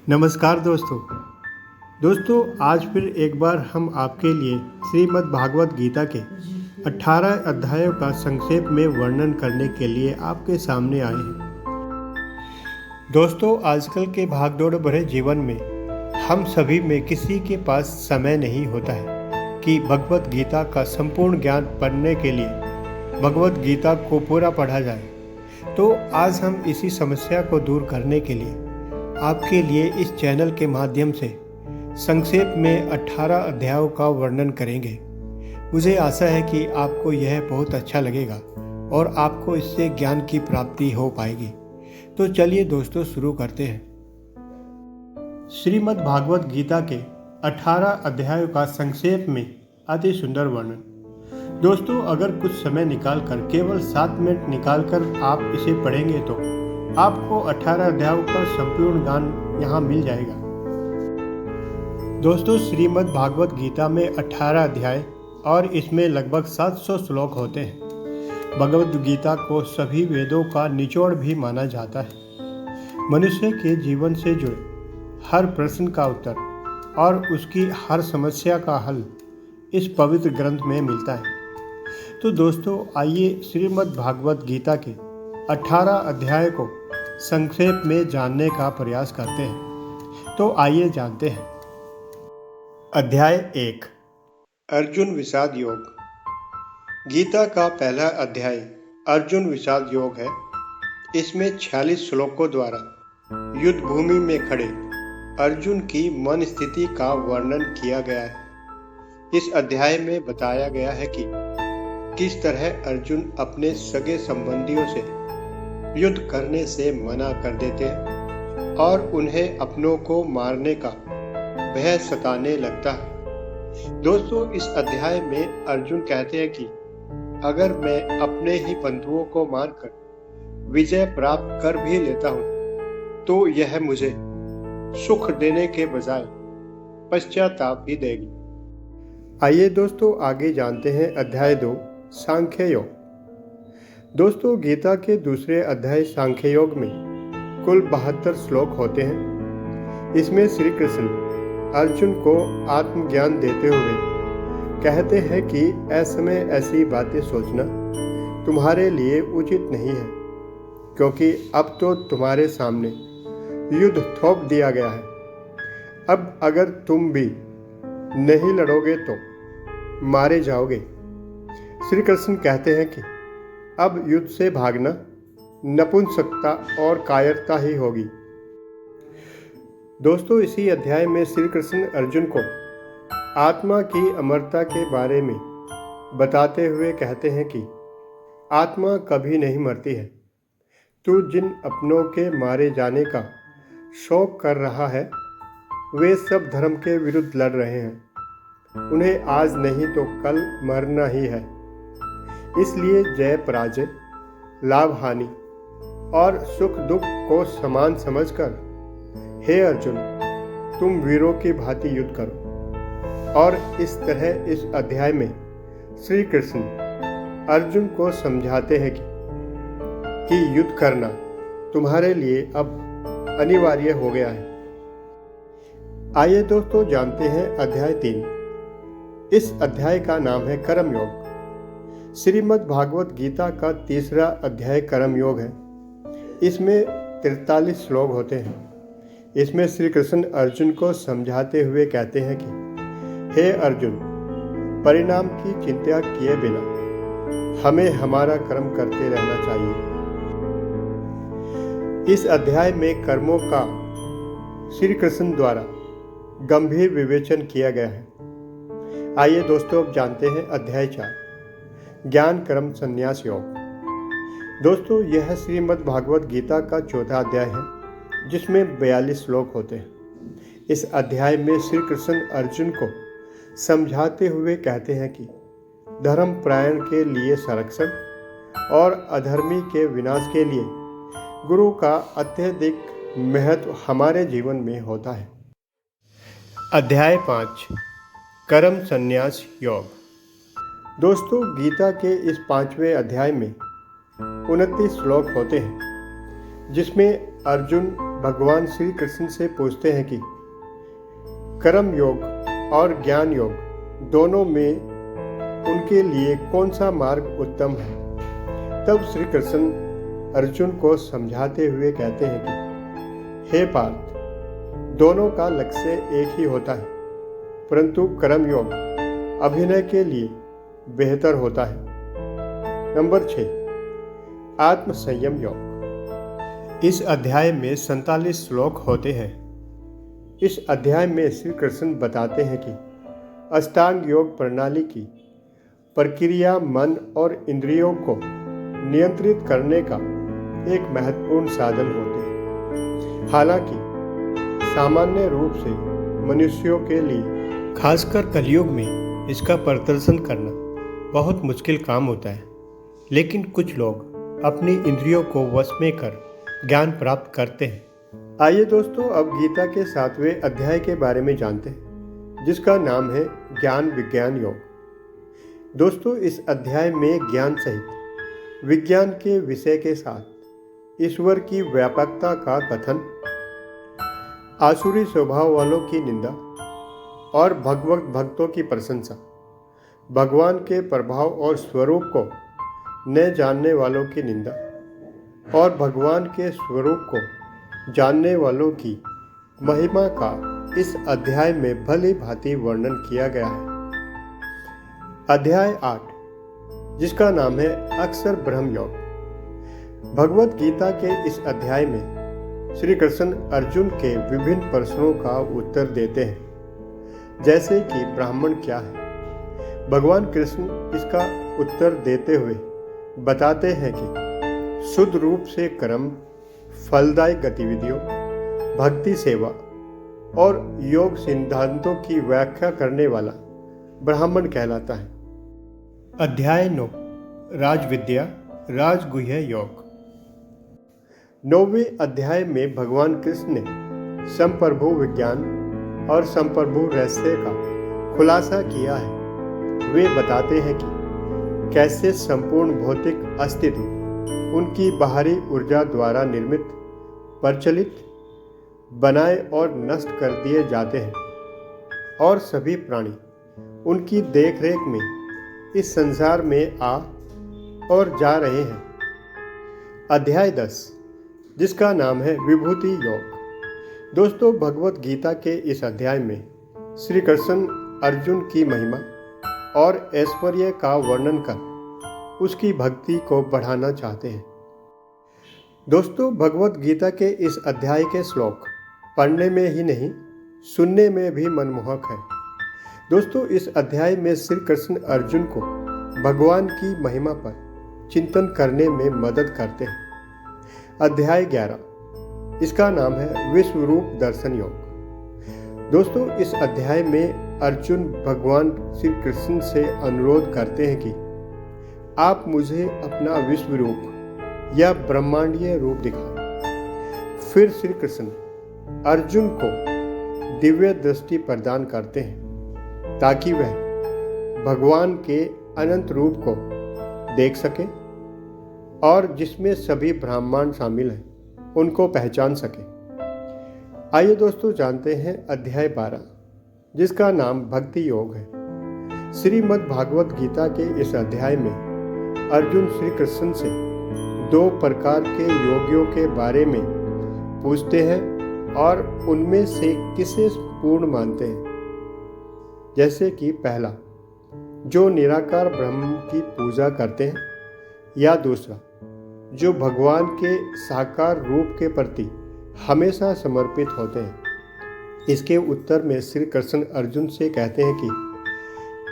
नमस्कार दोस्तों आज फिर एक बार हम आपके लिए श्रीमद् भागवत गीता के 18 अध्यायों का संक्षेप में वर्णन करने के लिए आपके सामने आए हैं। दोस्तों आजकल के भागदौड़ भरे जीवन में हम सभी में किसी के पास समय नहीं होता है कि भगवत गीता का संपूर्ण ज्ञान पढ़ने के लिए भगवत गीता को पूरा पढ़ा जाए। तो आज हम इसी समस्या को दूर करने के लिए आपके लिए इस चैनल के माध्यम से संक्षेप में 18 अध्यायों का वर्णन करेंगे। मुझे आशा है कि आपको यह बहुत अच्छा लगेगा और आपको इससे ज्ञान की प्राप्ति हो पाएगी। तो चलिए दोस्तों शुरू करते हैं। श्रीमद् भागवत गीता के 18 अध्यायों का संक्षेप में अति सुंदर वर्णन। दोस्तों अगर कुछ समय निकालकर केवल 7 मिनट निकालकर आप इसे पढ़ेंगे तो आपको 18 अध्यायों का संपूर्ण ज्ञान यहाँ मिल जाएगा। दोस्तों श्रीमद् भागवत गीता में 18 अध्याय और इसमें लगभग 700 श्लोक होते हैं। भगवत गीता को सभी वेदों का निचोड़ भी माना जाता है। मनुष्य के जीवन से जुड़े हर प्रश्न का उत्तर और उसकी हर समस्या का हल इस पवित्र ग्रंथ में मिलता है। तो दोस्तों आइए श्रीमद् भागवत गीता के 18 अध्याय को संक्षेप में जानने का प्रयास करते हैं। तो आइए जानते हैं। अध्याय 1 अर्जुन विषाद योग। गीता का पहला अध्याय अर्जुन विषाद योग है। इसमें 46 श्लोकों द्वारा युद्ध भूमि में खड़े अर्जुन की मन स्थिति का वर्णन किया गया है। इस अध्याय में बताया गया है कि किस तरह अर्जुन अपने सगे संबंधियों से युद्ध करने से मना कर देते हैं और उन्हें अपनों को मारने का भय सताने लगता है। दोस्तों इस अध्याय में अर्जुन कहते हैं कि अगर मैं अपने ही बंधुओं को मारकर विजय प्राप्त कर भी लेता हूं तो यह मुझे सुख देने के बजाय पश्चाताप ही देगी। आइए दोस्तों आगे जानते हैं अध्याय 2 सांख्य योग। दोस्तों गीता के दूसरे अध्याय सांख्य योग में कुल 72 श्लोक होते हैं। इसमें श्री कृष्ण अर्जुन को आत्मज्ञान देते हुए कहते हैं कि असमय ऐसी बातें सोचना तुम्हारे लिए उचित नहीं है, क्योंकि अब तो तुम्हारे सामने युद्ध थोप दिया गया है। अब अगर तुम भी नहीं लड़ोगे तो मारे जाओगे। श्री कृष्ण कहते हैं कि अब युद्ध से भागना नपुंसकता और कायरता ही होगी। दोस्तों इसी अध्याय में श्री कृष्ण अर्जुन को आत्मा की अमरता के बारे में बताते हुए कहते हैं कि आत्मा कभी नहीं मरती है। तू जिन अपनों के मारे जाने का शौक कर रहा है वे सब धर्म के विरुद्ध लड़ रहे हैं। उन्हें आज नहीं तो कल मरना ही है। इसलिए जय पराजय, लाभ हानि और सुख दुख को समान समझकर हे अर्जुन तुम वीरों की भांति युद्ध करो। और इस तरह इस अध्याय में श्री कृष्ण अर्जुन को समझाते हैं कि युद्ध करना तुम्हारे लिए अब अनिवार्य हो गया है। आइए दोस्तों जानते हैं अध्याय 3। इस अध्याय का नाम है कर्म योग। श्रीमद् भागवत गीता का तीसरा अध्याय कर्म योग है। इसमें 43 श्लोक होते हैं। इसमें श्री कृष्ण अर्जुन को समझाते हुए कहते हैं कि हे अर्जुन परिणाम की चिंता किए बिना हमें हमारा कर्म करते रहना चाहिए। इस अध्याय में कर्मों का श्री कृष्ण द्वारा गंभीर विवेचन किया गया है। आइए दोस्तों अब जानते हैं अध्याय 4 ज्ञान कर्म संन्यास योग। दोस्तों यह श्रीमद् भागवत गीता का चौथा अध्याय है जिसमें 42 श्लोक होते हैं। इस अध्याय में श्री कृष्ण अर्जुन को समझाते हुए कहते हैं कि धर्म प्रायण के लिए संरक्षण और अधर्मी के विनाश के लिए गुरु का अत्यधिक महत्व हमारे जीवन में होता है। अध्याय 5 कर्म संन्यास योग। दोस्तों गीता के इस 5वें अध्याय में 29 श्लोक होते हैं जिसमें अर्जुन भगवान श्री कृष्ण से पूछते हैं कि कर्म योग और ज्ञान योग दोनों में उनके लिए कौन सा मार्ग उत्तम है। तब श्री कृष्ण अर्जुन को समझाते हुए कहते हैं कि हे पार्थ, दोनों का लक्ष्य एक ही होता है, परंतु कर्म योग अभिनय के लिए बेहतर होता है। नंबर 6, आत्म संयम योग। इस अध्याय में 47 श्लोक होते हैं। इस अध्याय में श्री कृष्ण बताते हैं कि अष्टांग योग प्रणाली की प्रक्रिया मन और इंद्रियों को नियंत्रित करने का एक महत्वपूर्ण साधन होते हैं। हालांकि सामान्य रूप से मनुष्यों के लिए, खासकर कलयुग में, इसका प्रदर्शन करना बहुत मुश्किल काम होता है, लेकिन कुछ लोग अपनी इंद्रियों को वश में कर ज्ञान प्राप्त करते हैं। आइए दोस्तों, अब गीता के 7वें अध्याय के बारे में जानते हैं, जिसका नाम है ज्ञान विज्ञान योग। दोस्तों, इस अध्याय में ज्ञान सहित विज्ञान के विषय के साथ ईश्वर की व्यापकता का कथन, आसुरी स्वभाव वालों की निंदा और भगवत भक्तों की प्रशंसा, भगवान के प्रभाव और स्वरूप को न जानने वालों की निंदा और भगवान के स्वरूप को जानने वालों की महिमा का इस अध्याय में भली भांति वर्णन किया गया है। अध्याय 8, जिसका नाम है अक्षर ब्रह्म योग। भगवत गीता के इस अध्याय में श्री कृष्ण अर्जुन के विभिन्न प्रश्नों का उत्तर देते हैं, जैसे कि ब्राह्मण क्या है। भगवान कृष्ण इसका उत्तर देते हुए बताते हैं कि शुद्ध रूप से कर्म, फलदायी गतिविधियों, भक्ति सेवा और योग सिद्धांतों की व्याख्या करने वाला ब्राह्मण कहलाता है। अध्याय 9, राजविद्या राजगुह्य योग। 9वें अध्याय में भगवान कृष्ण ने संप्रभु विज्ञान और संप्रभु रहस्य का खुलासा किया है। वे बताते हैं कि कैसे संपूर्ण भौतिक अस्तित्व उनकी बाहरी ऊर्जा द्वारा निर्मित, प्रचलित, बनाए और नष्ट कर दिए जाते हैं और सभी प्राणी उनकी देखरेख में इस संसार में आ और जा रहे हैं। अध्याय 10, जिसका नाम है विभूति योग। दोस्तों, भगवत गीता के इस अध्याय में श्री कृष्ण अर्जुन की महिमा और ऐश्वर्य का वर्णन कर उसकी भक्ति को बढ़ाना चाहते हैं। दोस्तों, भगवत गीता के इस अध्याय के श्लोक पढ़ने में ही नहीं, सुनने में भी मनमोहक है। दोस्तों, इस अध्याय में श्री कृष्ण अर्जुन को भगवान की महिमा पर चिंतन करने में मदद करते हैं। अध्याय 11, इसका नाम है विश्वरूप दर्शन योग। दोस्तों, इस अध्याय में अर्जुन भगवान श्री कृष्ण से अनुरोध करते हैं कि आप मुझे अपना विश्व रूप या ब्रह्मांडीय रूप दिखाएं। फिर श्री कृष्ण अर्जुन को दिव्य दृष्टि प्रदान करते हैं ताकि वह भगवान के अनंत रूप को देख सके और जिसमें सभी ब्रह्मांड शामिल हैं उनको पहचान सके। आइए दोस्तों, जानते हैं अध्याय 12, जिसका नाम भक्ति योग है। श्रीमद् भागवत गीता के इस अध्याय में अर्जुन श्री कृष्ण से 2 प्रकार के योगियों के बारे में पूछते हैं और उनमें से किसे पूर्ण मानते हैं। जैसे कि पहला, जो निराकार ब्रह्म की पूजा करते हैं, या दूसरा, जो भगवान के साकार रूप के प्रति हमेशा समर्पित होते हैं। इसके उत्तर में श्री कृष्ण अर्जुन से कहते हैं कि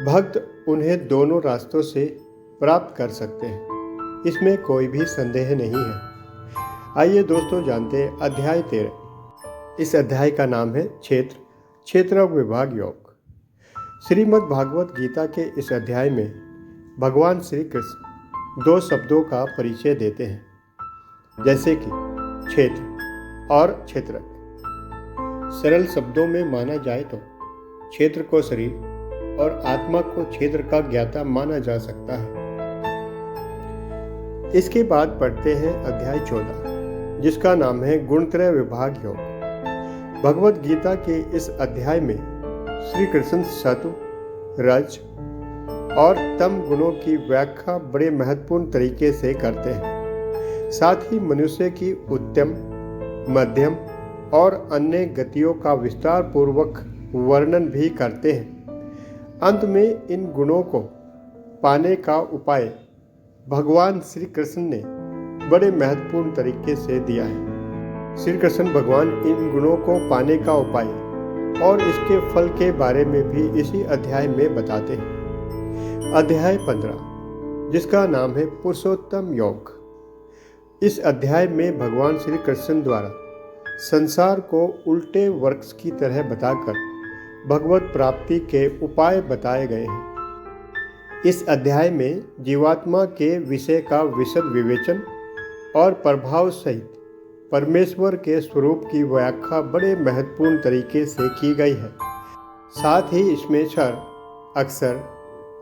भक्त उन्हें दोनों रास्तों से प्राप्त कर सकते हैं, इसमें कोई भी संदेह नहीं है। आइए दोस्तों, जानते हैं अध्याय 13। इस अध्याय का नाम है क्षेत्र विभाग योग। श्रीमद् भागवत गीता के इस अध्याय में भगवान श्री कृष्ण 2 शब्दों का परिचय देते हैं, जैसे कि क्षेत्र और क्षेत्रज्ञ। सरल शब्दों में माना जाए तो क्षेत्र को शरीर और आत्मा को क्षेत्र का ज्ञाता माना जा सकता है। इसके बाद पढ़ते हैं अध्याय 14, जिसका नाम है गुणत्रय विभाग योग। भगवत गीता के इस अध्याय में श्री कृष्ण सत्व, रज और तम गुणों की व्याख्या बड़े महत्वपूर्ण तरीके से करते हैं। साथ ही मनुष्य की उत्तम, मध्यम और अन्य गतियों का विस्तार पूर्वक वर्णन भी करते हैं। अंत में इन गुणों को पाने का उपाय भगवान श्री कृष्ण ने बड़े महत्वपूर्ण तरीके से दिया है। श्री कृष्ण भगवान इन गुणों को पाने का उपाय और इसके फल के बारे में भी इसी अध्याय में बताते हैं। अध्याय 15, जिसका नाम है पुरुषोत्तम योग। इस अध्याय में भगवान श्री कृष्ण द्वारा संसार को उल्टे वृक्ष की तरह बताकर भगवत प्राप्ति के उपाय बताए गए हैं। इस अध्याय में जीवात्मा के विषय का विशद विवेचन और प्रभाव सहित परमेश्वर के स्वरूप की व्याख्या बड़े महत्वपूर्ण तरीके से की गई है। साथ ही इसमें क्षर, अक्षर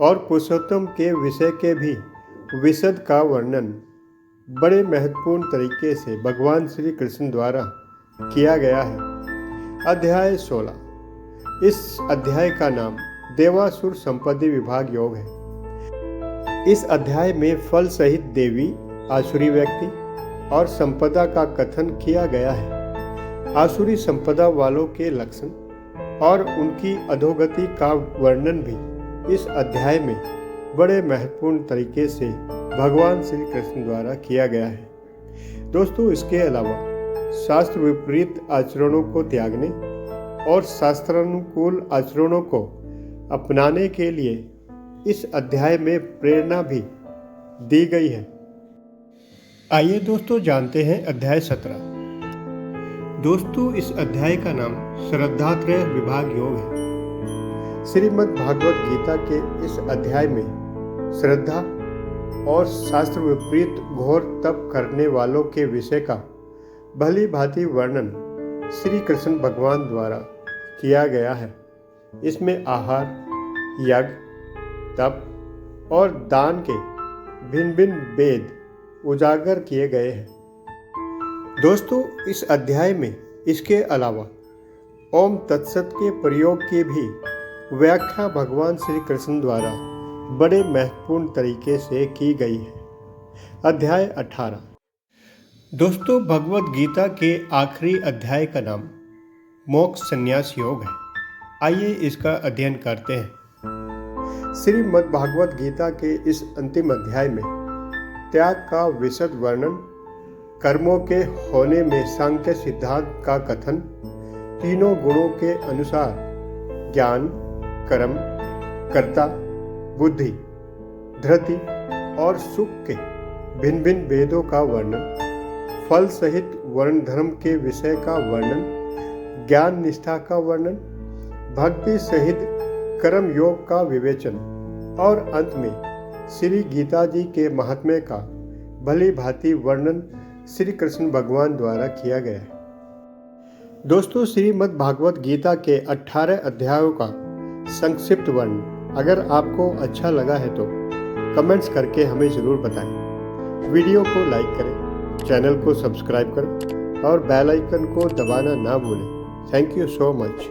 और पुरुषोत्तम के विषय के भी विशद का वर्णन बड़े महत्वपूर्ण तरीके से भगवान श्री कृष्ण द्वारा किया गया है। अध्याय 16, इस अध्याय का नाम देवासुर संपत्ति विभाग योग है। इस अध्याय में फल सहित देवी, आसुरी व्यक्ति और संपदा का कथन किया गया है। आसुरी संपदा वालों के लक्षण और उनकी अधोगति का वर्णन भी इस अध्याय में बड़े महत्वपूर्ण तरीके से भगवान श्री कृष्ण द्वारा किया गया है। दोस्तों, इसके अलावा शास्त्र विपरीत आचरणों को त्यागने और शास्त्रानुकूल आचरणों को अपनाने के लिए इस अध्याय में प्रेरणा भी दी गई है। आइए दोस्तों जानते हैं अध्याय 17। दोस्तों, इस अध्याय का नाम श्रद्धात्रय विभाग योग है। श्रीमद् भागवत गीता के इस अध्याय में श्रद्धा और शास्त्र विपरीत घोर तप करने वालों के विषय का भली भांति वर्णन श्री कृष्ण भगवान द्वारा किया गया है। इसमें आहार, यज्ञ, तप और दान के भिन्न भिन्न भेद उजागर किए गए हैं। दोस्तों, इस अध्याय में इसके अलावा ओम तत्सत के प्रयोग की भी व्याख्या भगवान श्री कृष्ण द्वारा बड़े महत्वपूर्ण तरीके से की गई है। अध्याय 18। दोस्तों, भगवत गीता के आखिरी अध्याय का नाम मोक्ष संन्यास योग है। आइए इसका अध्ययन करते हैं। श्रीमद् भागवत गीता के इस अंतिम अध्याय में त्याग का विशद वर्णन, कर्मों के होने में सांख्य सिद्धांत का कथन, तीनों गुणों के अनुसार ज्ञान, कर्म, कर्ता, बुद्धि, धृति और सुख के भिन्न भिन्न भेदों का वर्णन, फल सहित वर्ण धर्म के विषय का वर्णन, ज्ञान निष्ठा का वर्णन, भक्ति सहित कर्म योग का विवेचन और अंत में श्री गीता जी के महात्म्य का भली भांति वर्णन श्री कृष्ण भगवान द्वारा किया गया है। दोस्तों, श्रीमद् भागवत गीता के 18 अध्यायों का संक्षिप्त वर्णन अगर आपको अच्छा लगा है तो कमेंट्स करके हमें ज़रूर बताएं। वीडियो को लाइक करें, चैनल को सब्सक्राइब करें और बेल आइकन को दबाना ना भूलें। Thank you so much.